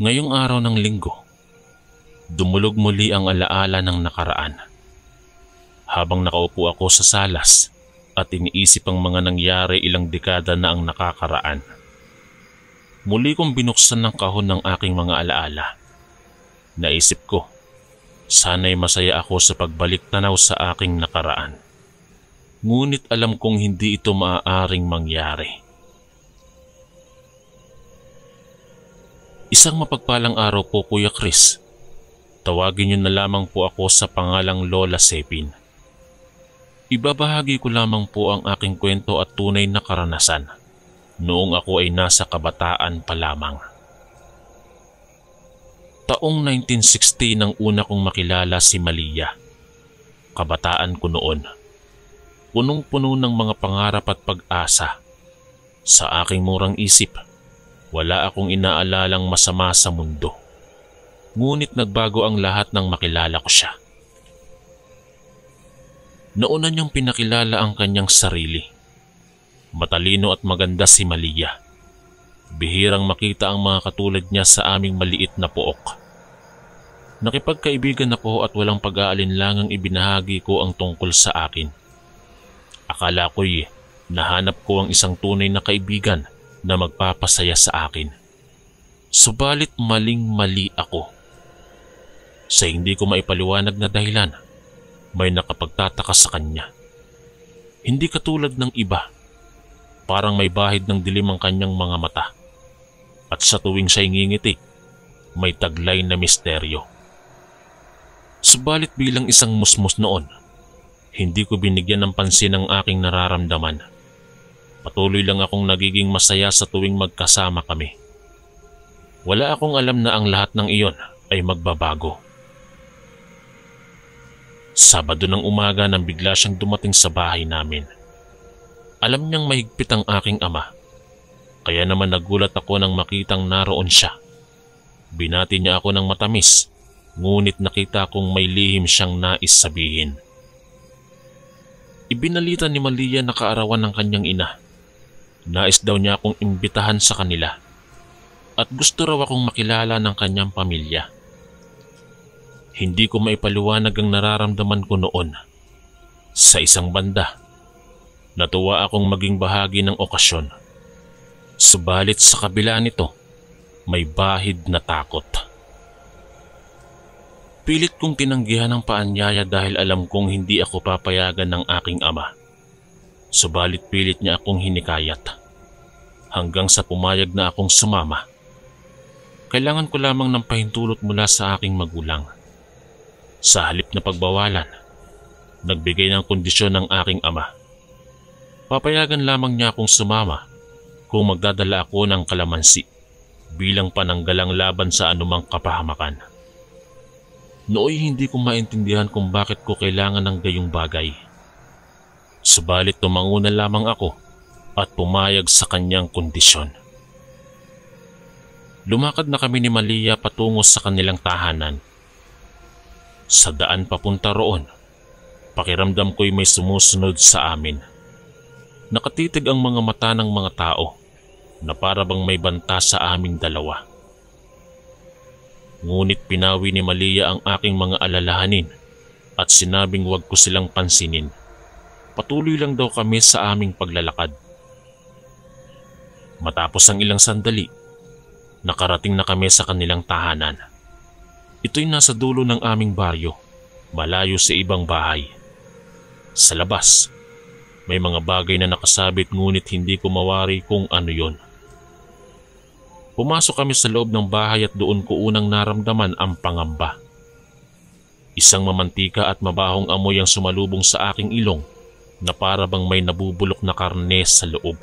Ngayong araw ng linggo, dumulog muli ang alaala ng nakaraan. Habang nakaupo ako sa salas at iniisip ang mga nangyari ilang dekada na ang nakakaraan, muli kong binuksan ng kahon ng aking mga alaala. Naisip ko, sana'y masaya ako sa pagbalik tanaw sa aking nakaraan. Ngunit alam kong hindi ito maaaring mangyari. Isang mapagpalang araw po, Kuya Chris. Tawagin niyo na lamang po ako sa pangalang Lola Sepin. Ibabahagi ko lamang po ang aking kwento at tunay na karanasan noong ako ay nasa kabataan pa lamang. Taong 1960 nang una kong makilala si Malia. Kabataan ko noon. Punong-puno ng mga pangarap at pag-asa. Sa aking murang isip, wala akong inaalalang masama sa mundo. Ngunit nagbago ang lahat nang makilala ko siya. Nauna niyang pinakilala ang kanyang sarili. Matalino at maganda si Malia. Bihirang makita ang mga katulad niya sa aming maliit na pook. Nakipagkaibigan ako at walang pag-aalinlangang ibinahagi ko ang tungkol sa akin. Akala ko'y nahanap ko ang isang tunay na kaibigan na magpapasaya sa akin. Subalit maling-mali ako. Sa hindi ko maipaliwanag na dahilan, may nakapagtataka sa kanya. Hindi katulad ng iba, parang may bahid ng dilim ang kanyang mga mata. At sa tuwing siya'y ngingiti, may taglay na misteryo. Subalit bilang isang musmus noon, hindi ko binigyan ng pansin ang aking nararamdaman. Patuloy lang akong nagiging masaya sa tuwing magkasama kami. Wala akong alam na ang lahat ng iyon ay magbabago. Sabado ng umaga nang bigla siyang dumating sa bahay namin. Alam niyang mahigpit ang aking ama, kaya naman nagulat ako nang makitang naroon siya. Binati niya ako ng matamis, ngunit nakita kong may lihim siyang nais sabihin. Ibinalita ni Malia na kaarawan ng kanyang ina. Nais daw niya akong imbitahan sa kanila at gusto raw akong makilala ng kanyang pamilya. Hindi ko maipaliwanag ang nararamdaman ko noon. Sa isang banda, natuwa akong maging bahagi ng okasyon. Subalit sa kabila nito, may bahid na takot. Pilit kong tinanggihan ang paanyaya dahil alam kong hindi ako papayagan ng aking ama. Subalit pilit niya akong hinikayat. Hanggang sa pumayag na akong sumama. Kailangan ko lamang ng pahintulot mula sa aking magulang. Sa halip na pagbawalan, nagbigay ng kondisyon ng aking ama. Papayagan lamang niya akong sumama kung magdadala ako ng kalamansi bilang pananggalang laban sa anumang kapahamakan. Nooy hindi ko maintindihan kung bakit ko kailangan ng gayong bagay. Subalit tumanguna lamang ako at pumayag sa kanyang kondisyon. Lumakad na kami ni Malia patungo sa kanilang tahanan. Sa daan papunta roon, pakiramdam ko'y may sumusunod sa amin. Nakatitig ang mga mata ng mga tao na para bang may banta sa aming dalawa. Ngunit pinawi ni Malia ang aking mga alalahanin at sinabing huwag ko silang pansinin. Patuloy lang daw kami sa aming paglalakad. Matapos ang ilang sandali, nakarating na kami sa kanilang tahanan. Ito'y nasa dulo ng aming baryo, malayo sa ibang bahay. Sa labas, may mga bagay na nakasabit ngunit hindi ko mawari kung ano yon. Pumasok kami sa loob ng bahay at doon ko unang naramdaman ang pangamba. Isang mamantika at mabahong amoy ang sumalubong sa aking ilong na para bang may nabubulok na karne sa loob.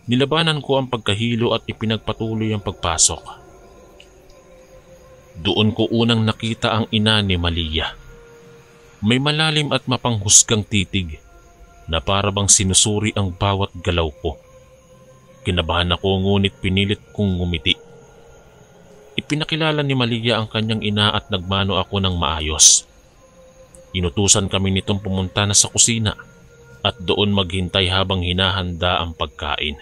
Nilabanan ko ang pagkahilo at ipinagpatuloy ang pagpasok. Doon ko unang nakita ang ina ni Malia. May malalim at mapanghusgang titig na para bang sinusuri ang bawat galaw ko. Kinabahan ako ngunit pinilit kong ngumiti. Ipinakilala ni Malia ang kanyang ina at nagmano ako ng maayos. Inutusan kami nitong pumunta na sa kusina at doon maghintay habang hinahanda ang pagkain.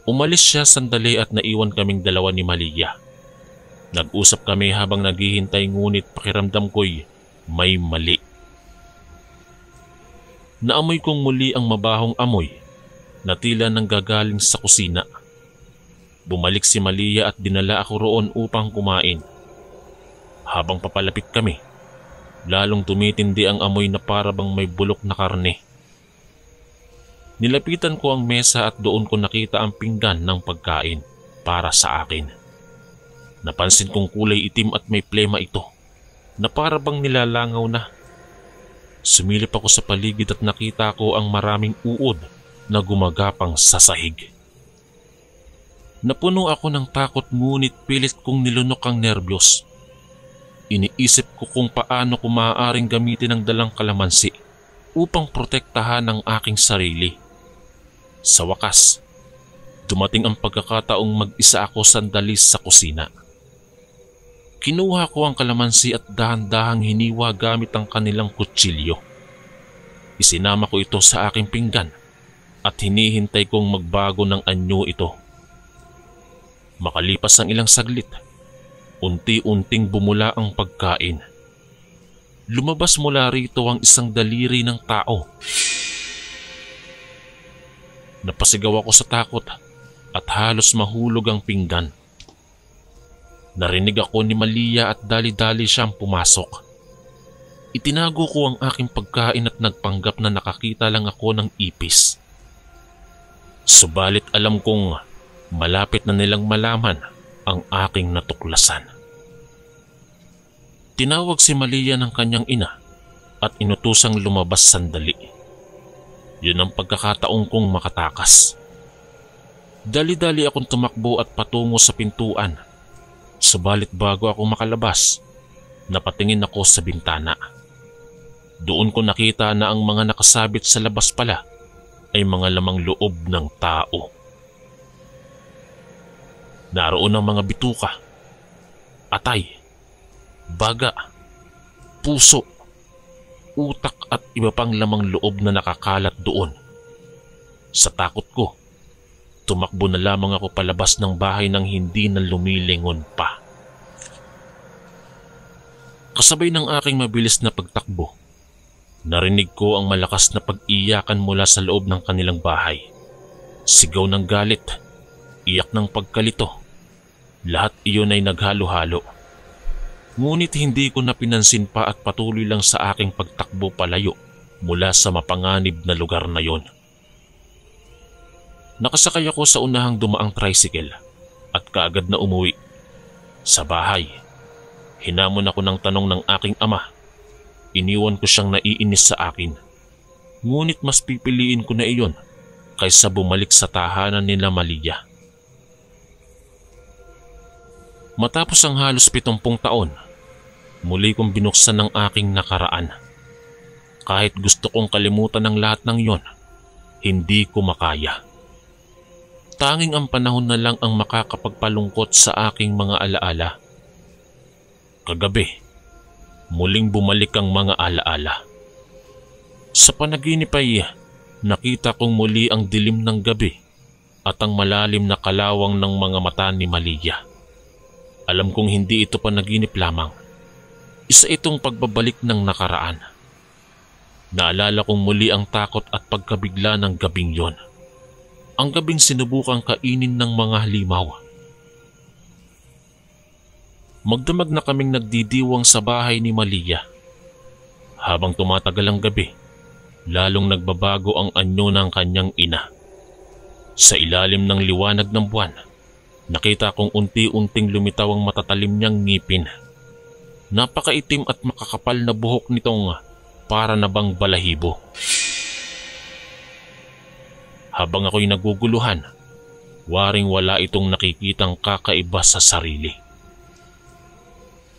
Umalis siya sandali at naiwan kaming dalawa ni Malia. Nag-usap kami habang naghihintay ngunit pakiramdam ko'y may mali. Naamoy kong muli ang mabahong amoy na tila nanggagaling sa kusina. Bumalik si Malia at dinala ako roon upang kumain. Habang papalapit kami, lalong tumitindi ang amoy na para bang may bulok na karne. Nilapitan ko ang mesa at doon ko nakita ang pinggan ng pagkain para sa akin. Napansin kong kulay itim at may plema ito na para bang nilalangaw na. Sumilip ako sa paligid at nakita ko ang maraming uod na gumagapang sa sahig. Napuno ako ng takot ngunit pilit kong nilunok ang nerbiyos. Iniisip ko kung paano ko maaaring gamitin ang dalang kalamansi upang protektahan ang aking sarili. Sa wakas, dumating ang pagkakataong mag-isa ako sandali sa kusina. Kinuha ko ang kalamansi at dahan-dahang hiniwa gamit ang kanilang kutsilyo. Isinama ko ito sa aking pinggan at hinihintay kong magbago ng anyo ito. Makalipas ang ilang saglit, unti-unting bumula ang pagkain. Lumabas mula rito ang isang daliri ng tao. Napasigaw ako sa takot at halos mahulog ang pinggan. Narinig ako ni Malia at dali-dali siyang pumasok. Itinago ko ang aking pagkain at nagpanggap na nakakita lang ako ng ipis. Subalit alam kong malapit na nilang malaman ang aking natuklasan. Tinawag si Malia ng kanyang ina at inutusang lumabas sandali. Yun ang pagkakataong kong makatakas. Dali-dali akong tumakbo at patungo sa pintuan. Subalit bago ako makalabas, napatingin ako sa bintana. Doon ko nakita na ang mga nakasabit sa labas pala ay mga lamang loob ng tao. Naroon ang mga bituka, atay, baga, puso, utak at iba pang lamang loob na nakakalat doon. Sa takot ko, tumakbo na lamang ako palabas ng bahay nang hindi na lumilingon pa. Kasabay ng aking mabilis na pagtakbo, narinig ko ang malakas na pag-iyakan mula sa loob ng kanilang bahay. Sigaw ng galit, iyak ng pagkalito, lahat iyon ay naghalo-halo. Ngunit hindi ko napinansin pa at patuloy lang sa aking pagtakbo palayo mula sa mapanganib na lugar na yon. Nakasakay ako sa unahang dumaang tricycle at kaagad na umuwi. Sa bahay, hinamon ako ng tanong ng aking ama. Iniwan ko siyang naiinis sa akin. Ngunit mas pipiliin ko na iyon kaysa bumalik sa tahanan nila Malia. Matapos ang halos 70 taon, muli kong binuksan ang aking nakaraan. Kahit gusto kong kalimutan ang lahat ng yon, hindi ko makaya. Tanging ang panahon na lang ang makakapagpalungkot sa aking mga alaala. Kagabi, muling bumalik ang mga alaala. Sa panaginip ay nakita kong muli ang dilim ng gabi at ang malalim na kalawang ng mga mata ni Malia. Alam kong hindi ito panaginip lamang. Isa itong pagbabalik ng nakaraan. Naalala kong muli ang takot at pagkabigla ng gabing yon. Ang gabing sinubukang kainin ng mga halimaw. Magdamag na kaming nagdidiwang sa bahay ni Malia. Habang tumatagal ang gabi, lalong nagbabago ang anyo ng kanyang ina. Sa ilalim ng liwanag ng buwan, nakita kong unti-unting lumitaw ang matatalim niyang ngipin. Napakaitim at makakapal na buhok nitong para na bang balahibo. Habang ako'y naguguluhan, waring wala itong nakikitang kakaiba sa sarili.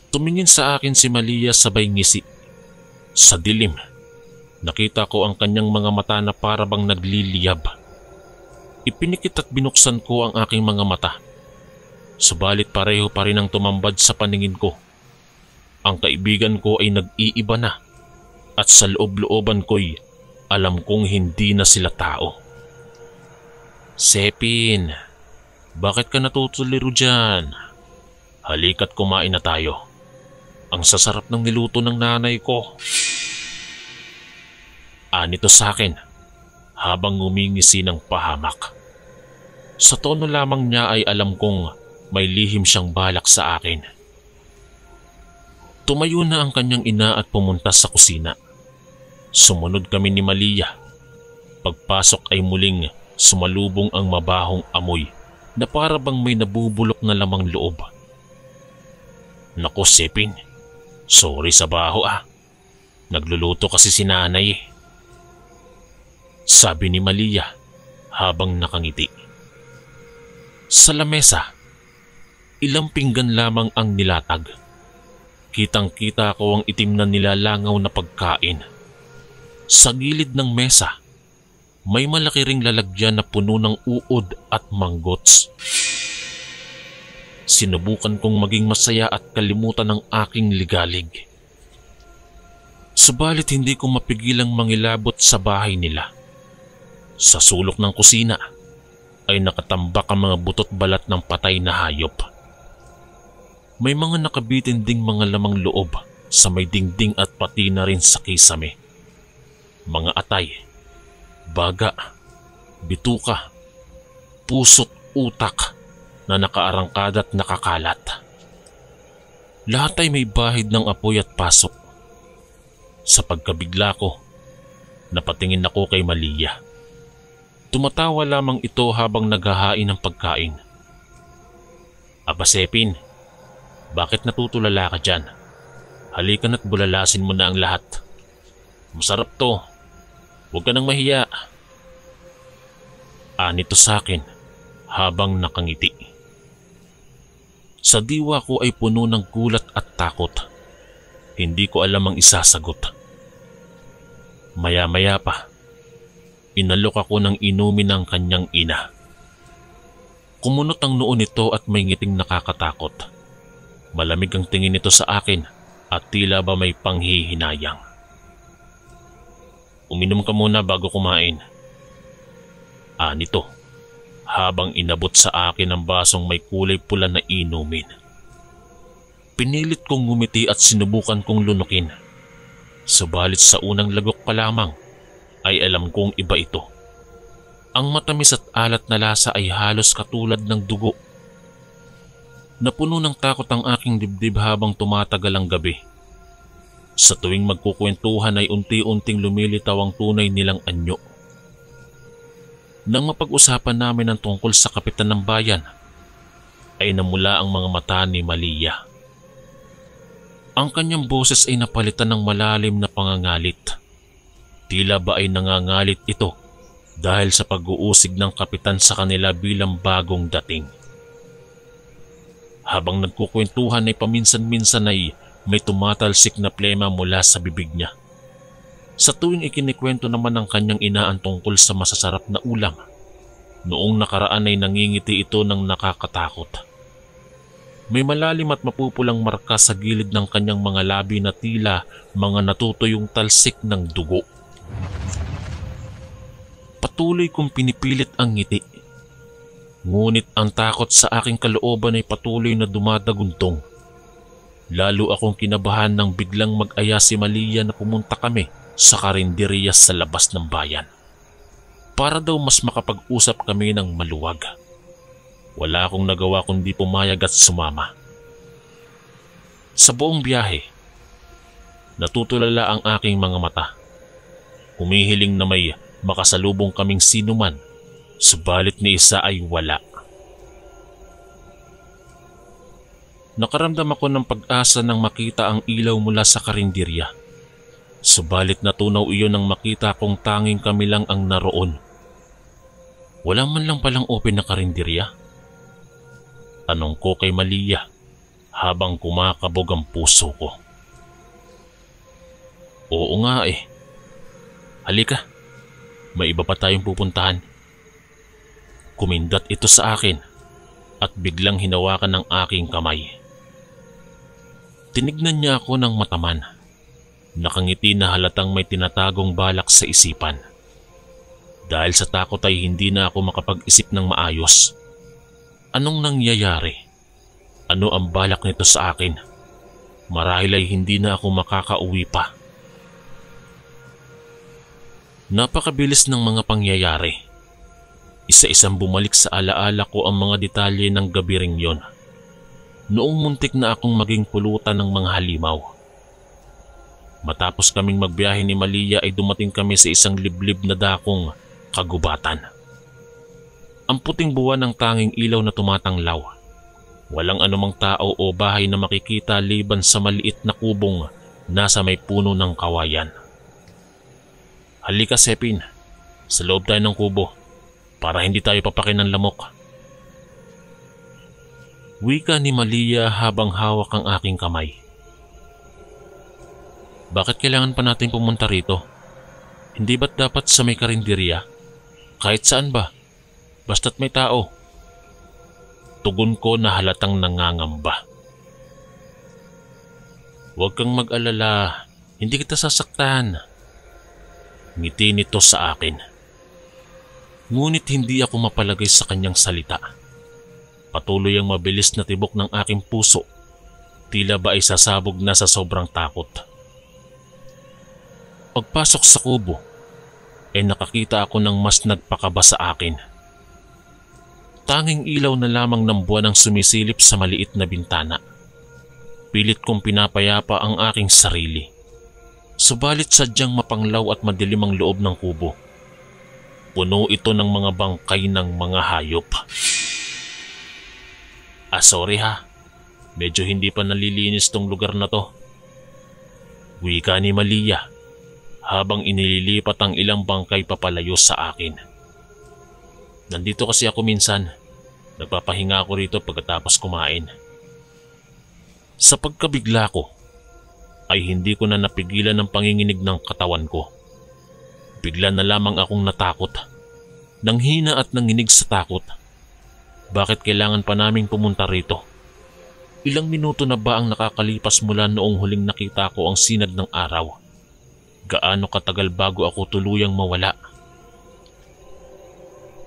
Tumingin sa akin si Malia sabay ngisi. Sa dilim, nakita ko ang kanyang mga mata na para bang nagliliyab. Ipinikit at binuksan ko ang aking mga mata. Subalit pareho pa rin ang tumambad sa paningin ko. Ang kaibigan ko ay nag-iiba na at sa loob-looban ko'y alam kong hindi na sila tao. Sepin, Bakit ka natutuliro dyan? Halika't kumain na tayo. Ang sasarap ng niluto ng nanay ko. Anito sa akin habang ngumingisi ng pahamak. Sa tono lamang niya ay alam kong may lihim siyang balak sa akin. Tumayo na ang kanyang ina at pumunta sa kusina. Sumunod kami ni Malia. Pagpasok ay muling sumalubong ang mabahong amoy na para bang may nabubulok na lamang loob. Naku, Sepin, sorry sa baho Nagluluto kasi si nanay sabi ni Malia habang nakangiti. Sa lamesa, ilang pinggan lamang ang nilatag. Kitang-kita ko ang itim na nilalangaw na pagkain. Sa gilid ng mesa, may malaki ring lalagyan na puno ng uod at manggots. Sinubukan kong maging masaya at kalimutan ang aking ligalig. Subalit hindi ko mapigilang mangilabot sa bahay nila. Sa sulok ng kusina ay nakatambak ang mga butot balat ng patay na hayop. May mga nakabitin ding mga lamang loob sa may dingding at pati na rin sa kisame. Mga atay, baga, bituka, puso't utak na nakaarangkada at nakakalat. Lahat ay may bahid ng apoy at pasok. Sa pagkabigla ko, napatingin ako kay Malia. Tumatawa lamang ito habang naghahain ng pagkain. Aba Sepin, bakit natutulala ka dyan? Halika na't bulalasin mo na ang lahat. Masarap to. Huwag ka nang mahiya. Anito sa akin habang nakangiti. Sa diwa ko ay puno ng gulat at takot. Hindi ko alam ang isasagot. Maya-maya pa, inalok ako ng inumin ng kanyang ina. Kumunot ang noo nito at may ngiting nakakatakot. Malamig ang tingin nito sa akin at tila ba may panghihinayang. Uminom ka muna bago kumain. Nito, habang inabot sa akin ang basong may kulay pula na inumin. Pinilit kong ngumiti at sinubukan kong lunukin. Subalit sa unang lagok pa lamang ay alam kong iba ito. Ang matamis at alat na lasa ay halos katulad ng dugo. Napuno ng takot ang aking dibdib habang tumatagal ang gabi. Sa tuwing magkukwentuhan ay unti-unting lumilitaw ang tunay nilang anyo. Nang mapag-usapan namin ang tungkol sa kapitan ng bayan, ay namula ang mga mata ni Malia. Ang kanyang boses ay napalitan ng malalim na pangangalit. Tila ba ay nangangalit ito dahil sa pag-uusig ng kapitan sa kanila bilang bagong dating. Habang nagkukwentuhan ay paminsan-minsan ay may tumatalsik na plema mula sa bibig niya. Sa tuwing ikinikwento naman ng kanyang ina ang tungkol sa masasarap na ulam, noong nakaraan ay nangingiti ito ng nakakatakot. May malalim at mapupulang marka sa gilid ng kanyang mga labi na tila mga natutuyong talsik ng dugo. Patuloy kong pinipilit ang ngiti. Ngunit ang takot sa aking kalooban ay patuloy na dumadaguntong. Lalo akong kinabahan nang biglang mag-aya si Malia na pumunta kami sa karinderya sa labas ng bayan. Para daw mas makapag-usap kami ng maluwag. Wala akong nagawa kundi pumayag at sumama. Sa buong biyahe, natutulala ang aking mga mata. Humihiling na may makasalubong kaming sinuman, subalit ni isa ay wala. Nakaramdam ako ng pag-asa nang makita ang ilaw mula sa karinderya. Subalit natunaw iyon nang makita kong tanging kami lang ang naroon. Wala man lang palang open na karinderya. Tanong ko kay Malia habang kumakabog ang puso ko. Oo nga eh. Halika, may iba pa tayong pupuntahan. Kumindat ito sa akin at biglang hinawakan ng aking kamay. Tinignan niya ako ng mataman. Nakangiti na halatang may tinatagong balak sa isipan. Dahil sa takot ay hindi na ako makapag-isip ng maayos. Anong nangyayari? Ano ang balak nito sa akin? Marahil ay hindi na ako makakauwi pa. Napakabilis ng mga pangyayari. Isa-isang bumalik sa alaala ko ang mga detalye ng gabi ring yon. Noong muntik na akong maging pulutan ng mga halimaw. Matapos kaming magbiyahe ni Malia ay dumating kami sa isang liblib na dakong kagubatan. Ang puting buwan ng tanging ilaw na tumatanglaw. Walang anumang tao o bahay na makikita liban sa maliit na kubong nasa may puno ng kawayan. Halika Sepin, sa loob tayo ng kubo para hindi tayo papakin ng lamok. Wika ni Malia habang hawak ang aking kamay. Bakit kailangan pa natin pumunta rito? Hindi ba't dapat sa may karinderya? Kahit saan ba? Basta't may tao. Tugon ko na halatang nangangamba. Huwag kang mag-alala, hindi kita sasaktan. Ngiti nito sa akin. Ngunit hindi ako mapalagay sa kanyang salita. Patuloy ang mabilis na tibok ng aking puso. Tila ba ay sasabog na sa sobrang takot. Pagpasok sa kubo, ay nakakita ako ng mas nagpakaba sa akin. Tanging ilaw na lamang ng buwan ang sumisilip sa maliit na bintana. Pilit kong pinapayapa ang aking sarili. Subalit sadyang mapanglaw at madilim ang loob ng kubo. Puno ito ng mga bangkay ng mga hayop. Sorry ha, medyo hindi pa nalilinis tong lugar na to. Wika ni Malia habang inililipat ang ilang bangkay papalayo sa akin. Nandito kasi ako minsan, nagpapahinga ako rito pagkatapos kumain. Sa pagkabigla ko, ay hindi ko na napigilan ng panginginig ng katawan ko. Bigla na lamang akong natakot. Nanghina at nanginig sa takot. Bakit kailangan pa naming pumunta rito? Ilang minuto na ba ang nakakalipas mula noong huling nakita ko ang sinag ng araw? Gaano katagal bago ako tuluyang mawala?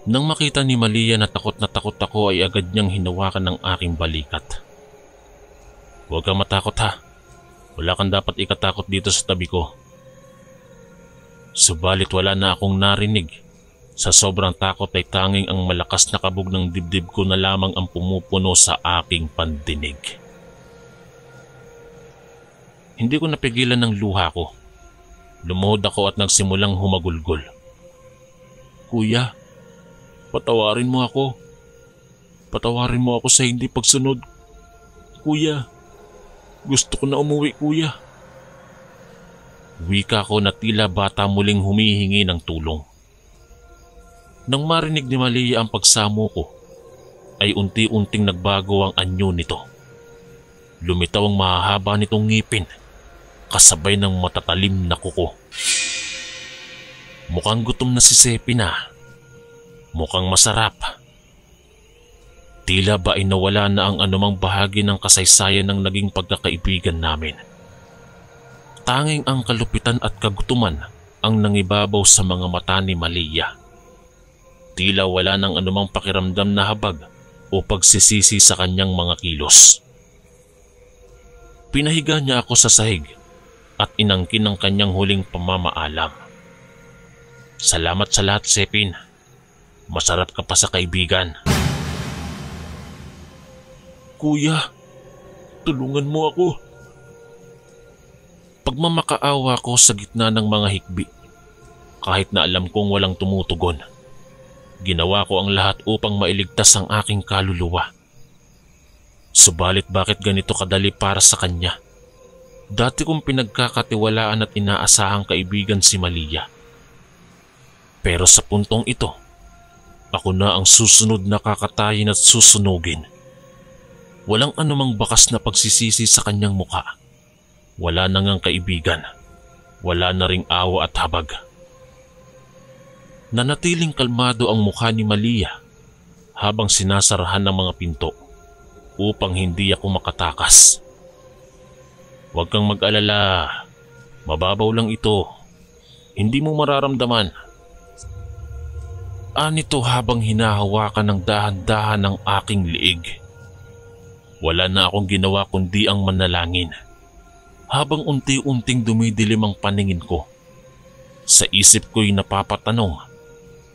Nang makita ni Malia na takot ako ay agad niyang hinawakan ng aking balikat. Huwag kang matakot ha. Wala kang dapat ikatakot dito sa tabi ko. Subalit wala na akong narinig. Sa sobrang takot ay tanging ang malakas na kabog ng dibdib ko na lamang ang pumupuno sa aking pandinig. Hindi ko napigilan ng luha ko. Lumuhod ako at nagsimulang humagulgol. Kuya, patawarin mo ako. Patawarin mo ako sa hindi pagsunod. Kuya, gusto ko na umuwi kuya. Wika ko na tila bata muling humihingi ng tulong. Nang marinig ni Malia ang pagsamo ko, ay unti-unting nagbago ang anyo nito. Lumitaw ang mahahaba nitong ngipin, kasabay ng matatalim na kuko. Mukhang gutom na si Sepi na. Mukhang masarap. Tila ba ay nawala na ang anumang bahagi ng kasaysayan ng naging pagkakaibigan namin. Tanging ang kalupitan at kagutuman ang nangibabaw sa mga mata ni Malia. Tila wala ng anumang pakiramdam na habag o pagsisisi sa kanyang mga kilos. Pinahiga niya ako sa sahig at inangkin ang kanyang huling pamamaalam. Salamat sa lahat, Sepin. Masarap ka pa sa kaibigan. Kuya, tulungan mo ako. Pagmamakaawa ko sa gitna ng mga hikbi, kahit na alam kong walang tumutugon. Ginawa ko ang lahat upang mailigtas ang aking kaluluwa. Subalit bakit ganito kadali para sa kanya? Dati kong pinagkakatiwalaan at inaasahang kaibigan si Malia. Pero sa puntong ito, ako na ang susunod na kakatayin at susunugin. Walang anumang bakas na pagsisisi sa kanyang mukha. Wala na ngang kaibigan. Wala na ring awa at habag. Nanatiling kalmado ang mukha ni Malia habang sinasarahan ng mga pinto upang hindi ako makatakas. Huwag kang mag-alala. Mababaw lang ito. Hindi mo mararamdaman. paa nito habang hinahawakan ng dahan-dahan ng aking liig. Wala na akong ginawa kundi ang manalangin habang unti-unting dumidilim ang paningin ko. Sa isip ko'y napapatanong,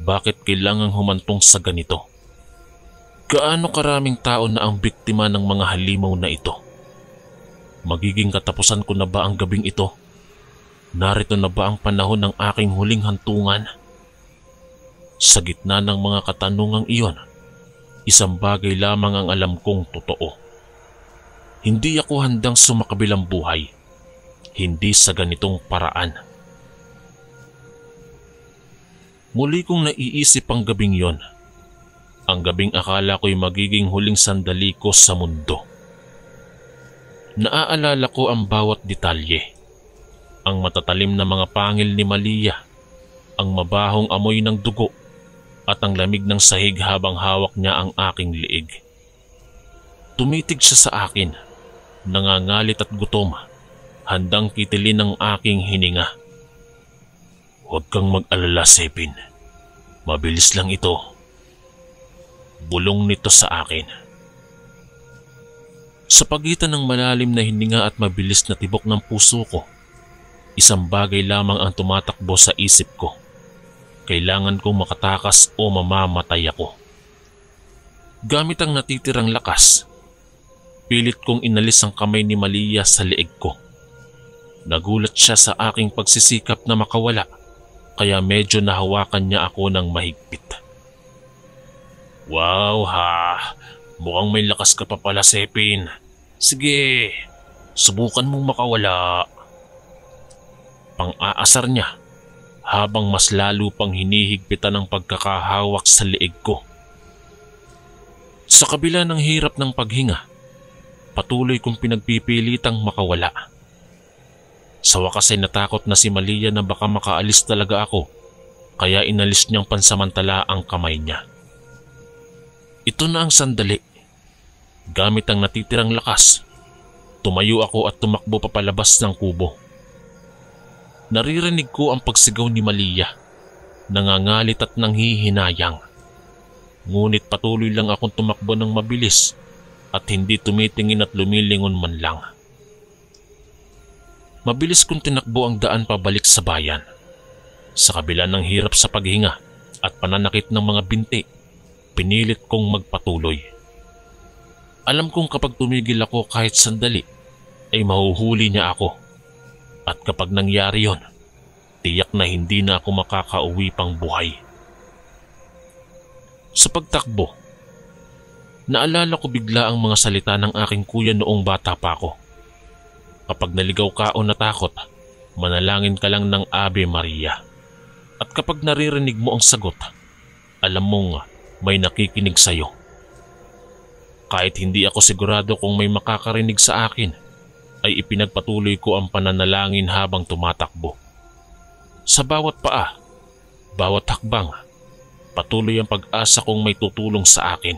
bakit kailangang humantong sa ganito? Gaano karaming tao na ang biktima ng mga halimaw na ito? Magiging katapusan ko na ba ang gabing ito? Narito na ba ang panahon ng aking huling hantungan? Sa gitna ng mga katanungang iyon, isang bagay lamang ang alam kong totoo. Hindi ako handang sumakabilang buhay, hindi sa ganitong paraan. Muli kong naiisip ang gabing yon, ang gabing akala ko'y magiging huling sandali ko sa mundo. Naaalala ko ang bawat detalye, ang matatalim na mga pangil ni Malia, ang mabahong amoy ng dugo, at ang lamig ng sahig habang hawak niya ang aking liig. Tumitig siya sa akin, nangangalit at gutom, handang kitilin ang aking hininga. Huwag kang mag-alala, Sepin. Mabilis lang ito. Bulong nito sa akin. Sa pagitan ng malalim na hininga at mabilis na tibok ng puso ko, isang bagay lamang ang tumatakbo sa isip ko. Kailangan kong makatakas o mamamatay ako. Gamit ang natitirang lakas, pilit kong inalis ang kamay ni Malia sa leeg ko. Nagulat siya sa aking pagsisikap na makawala, kaya medyo nahawakan niya ako ng mahigpit. Wow ha! Mukhang may lakas ka pa pala, Sepin. Sige, subukan mong makawala. Pang-aasar niya habang mas lalo pang hinihigpitan ng pagkakahawak sa leeg ko. Sa kabila ng hirap ng paghinga, patuloy kong pinagpipilitang makawala. Sa wakas ay natakot na si Malia na baka makaalis talaga ako, kaya inalis niyang pansamantala ang kamay niya. Ito na ang sandali. Gamit ang natitirang lakas, tumayo ako at tumakbo papalabas ng kubo. Naririnig ko ang pagsigaw ni Malia, nangangalit at nanghihinayang. Ngunit patuloy lang akong tumakbo ng mabilis at hindi tumitingin at lumilingon man lang. Mabilis kong tinakbo ang daan pabalik sa bayan. Sa kabila ng hirap sa paghinga at pananakit ng mga binti, pinilit kong magpatuloy. Alam kong kapag tumigil ako kahit sandali, ay mahuhuli niya ako. At kapag nangyari yon, tiyak na hindi na ako makakauwi pang buhay. Sa pagtakbo, naalala ko bigla ang mga salita ng aking kuya noong bata pa ako. Kapag naligaw ka o natakot, manalangin ka lang ng Ave Maria. At kapag naririnig mo ang sagot, alam mong may nakikinig sa'yo. Kahit hindi ako sigurado kung may makakarinig sa akin, ay ipinagpatuloy ko ang pananalangin habang tumatakbo. Sa bawat paa, bawat hakbang, patuloy ang pag-asa kong may tutulong sa akin.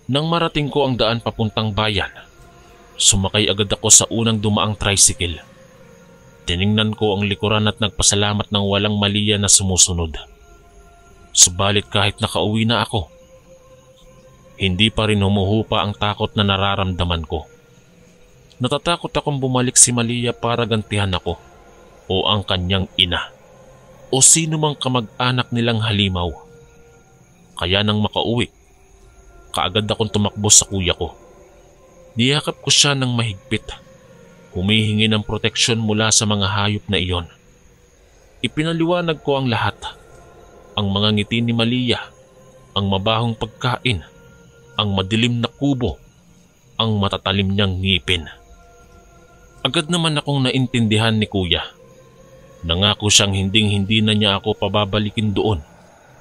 Nang marating ko ang daan papuntang bayan, sumakay agad ako sa unang dumaang tricycle. Tiningnan ko ang likuran at nagpasalamat ng walang Malia na sumusunod. Subalit kahit nakauwi na ako, hindi pa rin humuhupa ang takot na nararamdaman ko. Natatakot akong bumalik si Malia para gantihan ako o ang kanyang ina o sino mang kamag-anak nilang halimaw. Kaya nang makauwi, kaagad akong tumakbo sa kuya ko. Niyakap ko siya ng mahigpit, humihingi ng proteksyon mula sa mga hayop na iyon. Ipinaliwanag ko ang lahat, ang mga ngiti ni Malia, ang mabahong pagkain, ang madilim na kubo, ang matatalim niyang ngipin. Agad naman akong naintindihan ni kuya. Nangako siyang hinding-hindi na niya ako pababalikin doon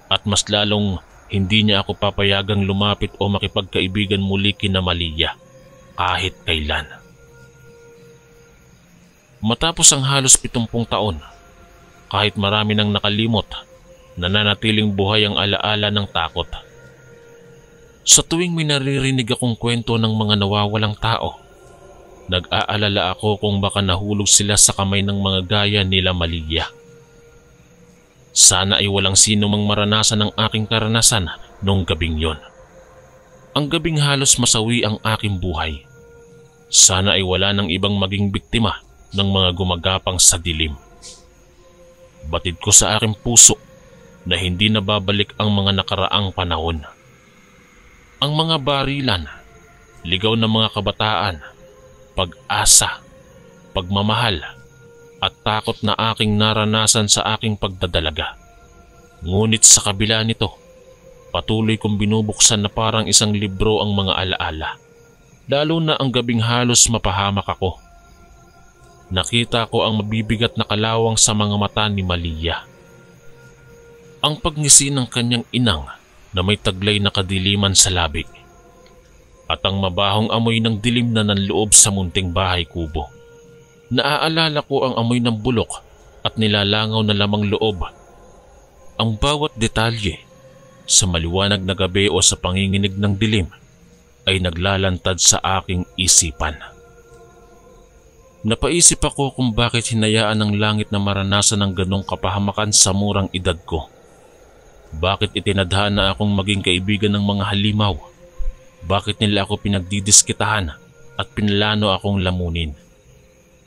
at mas lalong hindi niya ako papayagang lumapit o makipagkaibigan muli kina Malia kahit kailan. Matapos ang halos 70 taon, kahit marami nang nakalimot, nananatiling buhay ang alaala ng takot. Sa tuwing may naririnig akong kwento ng mga nawawalang tao, nag-aalala ako kung baka nahulog sila sa kamay ng mga gaya nila Malia. Sana ay walang sino mang maranasan ng aking karanasan noong gabing yon. Ang gabing halos masawi ang aking buhay. Sana ay wala nang ibang maging biktima ng mga gumagapang sa dilim. Batid ko sa aking puso na hindi nababalik ang mga nakaraang panahon. Ang mga barilan, ligaw ng mga kabataan, pag-asa, pagmamahal, at takot na aking naranasan sa aking pagdadalaga. Ngunit sa kabila nito, patuloy kong binubuksan na parang isang libro ang mga alaala. Lalo na ang gabing halos mapahamak ako. Nakita ko ang mabibigat na kalawang sa mga mata ni Malia. Ang pagngisi ng kanyang inang na may taglay na kadiliman sa labi. At ang mabahong amoy ng dilim na nanloob sa munting bahay kubo. Naaalala ko ang amoy ng bulok at nilalangaw na lamang loob. Ang bawat detalye sa maliwanag na gabi o sa panginginig ng dilim ay naglalantad sa aking isipan. Napaisip ako kung bakit hinayaan ng langit na maranasan ng ganong kapahamakan sa murang edad ko. Bakit itinadhana akong maging kaibigan ng mga halimaw? Bakit nila ako pinagdidiskitahan at pinlano akong lamunin?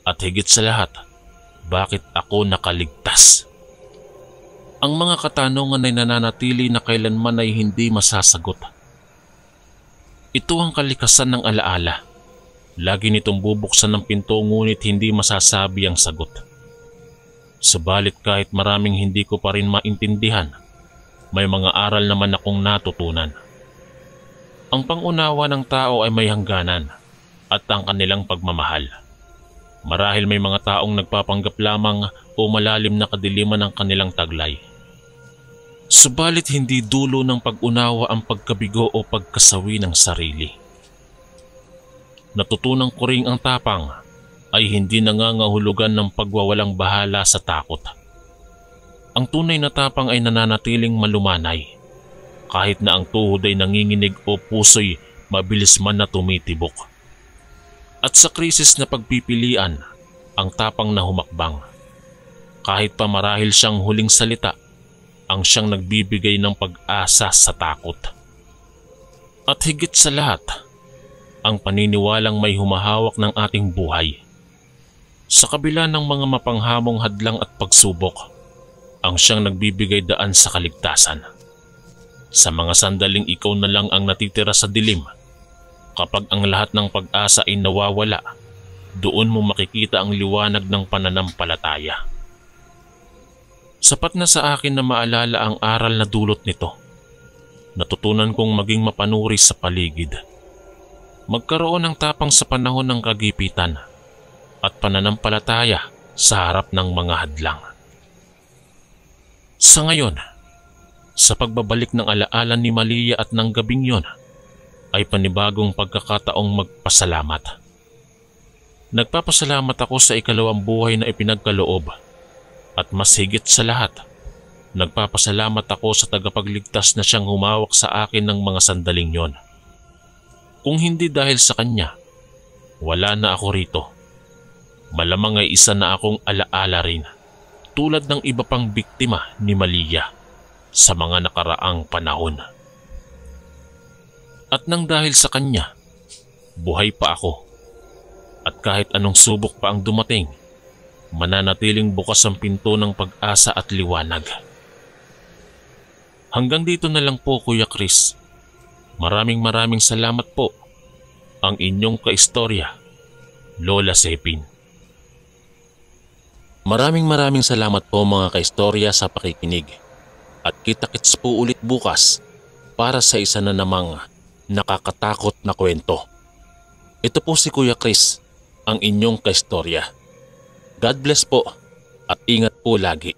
At higit sa lahat, bakit ako nakaligtas? Ang mga katanungan ay nananatili na kailanman ay hindi masasagot. Ito ang kalikasan ng alaala. Lagi nitong bubuksan ng pinto ngunit hindi masasabi ang sagot. Subalit kahit maraming hindi ko pa rin maintindihan, may mga aral naman akong natutunan. Ang pangunawa ng tao ay may hangganan at ang kanilang pagmamahal. Marahil may mga taong nagpapanggap lamang o malalim na kadiliman ng kanilang taglay. Subalit hindi dulo ng pag-unawa ang pagkabigo o pagkasawi ng sarili. Natutunan ko ring ang tapang ay hindi nangangahulugan ng pagwawalang bahala sa takot. Ang tunay na tapang ay nananatiling malumanay, kahit na ang tuhod ay nanginginig o puso'y mabilis man na tumitibok. At sa krisis na pagpipilian, ang tapang na humakbang. Kahit pa marahil siyang huling salita, ang siyang nagbibigay ng pag-asa sa takot. At higit sa lahat, ang paniniwalang may humahawak ng ating buhay. Sa kabila ng mga mapanghamong hadlang at pagsubok, ang siyang nagbibigay daan sa kaligtasan. Sa mga sandaling ikaw na lang ang natitira sa dilim, kapag ang lahat ng pag-asa ay nawawala, doon mo makikita ang liwanag ng pananampalataya. Sapat na sa akin na maalala ang aral na dulot nito. Natutunan kong maging mapanuri sa paligid. Magkaroon ng tapang sa panahon ng kagipitan at pananampalataya sa harap ng mga hadlang. Sa ngayon, sa pagbabalik ng alaala ni Malia at ng gabing yon, ay panibagong pagkakataong magpasalamat. Nagpapasalamat ako sa ikalawang buhay na ipinagkaloob. At mas higit sa lahat, nagpapasalamat ako sa tagapagligtas na siyang humawak sa akin ng mga sandaling yon. Kung hindi dahil sa kanya, wala na ako rito. Malamang ay isa na akong alaala rin, tulad ng iba pang biktima ni Malia sa mga nakaraang panahon. At nang dahil sa kanya, buhay pa ako. At kahit anong subok pa ang dumating, mananatiling bukas ang pinto ng pag-asa at liwanag. Hanggang dito na lang po, Kuya Chris. Maraming salamat po. Ang inyong kaistorya, Lola Sepin. Maraming salamat po mga kaistorya sa pakikinig. At kita-kits po ulit bukas para sa isa na namang nakakatakot na kwento. Ito po si Kuya Chris, ang inyong kaistorya. God bless po at ingat po lagi.